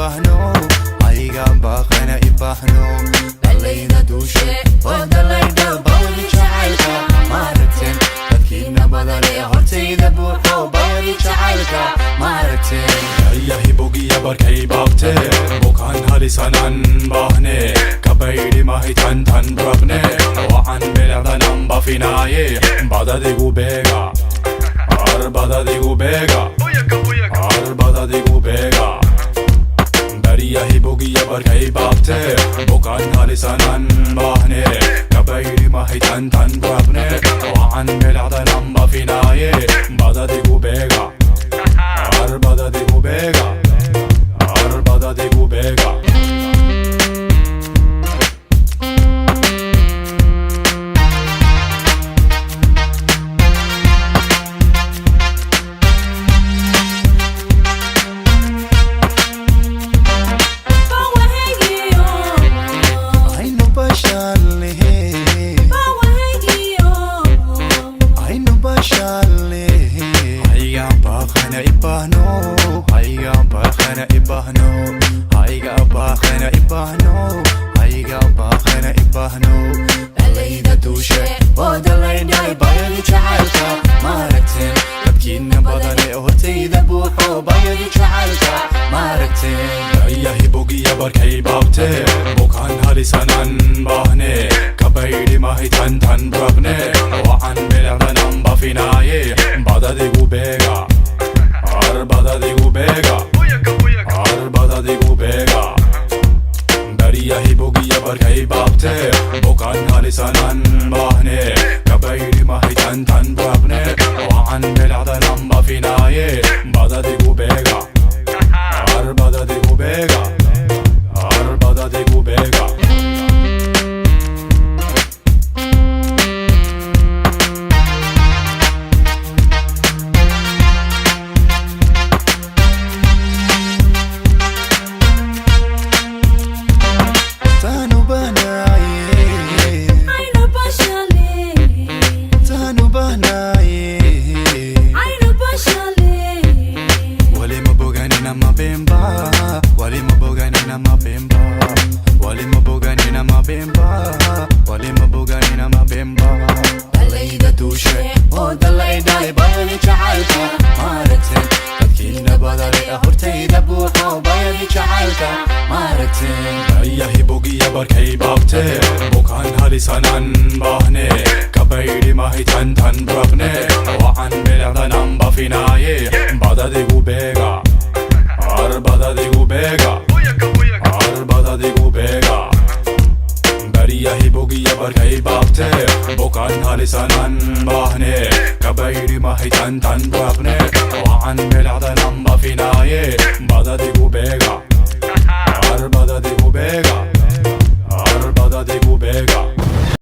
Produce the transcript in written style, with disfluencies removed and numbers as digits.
ibahno Aiga baqana ibahno Dalayda dushe oo dalayda bawdi jacaylka Maaragteen dadkiina badane hortayda buuxo bawdi jacaylka Maaragteen Ayahi bogiya barkay baabte Bukaan halisanan bahne Kabaydi mahitan tan brabne Waan biladan bafinaaye Badadigu beega Badadigu beega Badadigu beega Bariyahi bogiya barkay baabte Bukaan halisanan bahne Kabaydi mahitan tan brabne Waan biladan bafinaaye Badadigu beega Badadigu beega Badadigu beega Dalayda dushe oo dalayday bayadi jacaylka Maaragteen dadkiina badane hortayda buuxo bayadi jacaylka Maaragteen Ayahi bogiya barkay baabte Bukaan halisanan bahne Kabaydi mahitan tan brabne Waan biladan bafinaaye Badadigu beega Badadigu beega Badadigu beega Bariyahi bogiya barkay baabte Bukaan halisanan bahne Kabaydi mahitan tan brabne Waan biladan bafinaaye Badadigu beega Badadigu beega Badadigu beega Dalayda dushe oo dalayday bayadi jacaylka Maaragteen dadkiina badane hortayda buuxo bayadi jacaylka Maaragteen Ayahi bogiya barkay baabte Bukaan halisanan bahne Kabaydi mahitan tan brabne Waan biladan bafinaaye Badadigu beega Badadigu beega Badadigu beega Bariyahi bogiya barkay baabte Bukaan halisanan bahne Kabaydi mahitan tan brabne Waan biladan bafinaaye Badadigu beega Badadigu beega Badadigu beega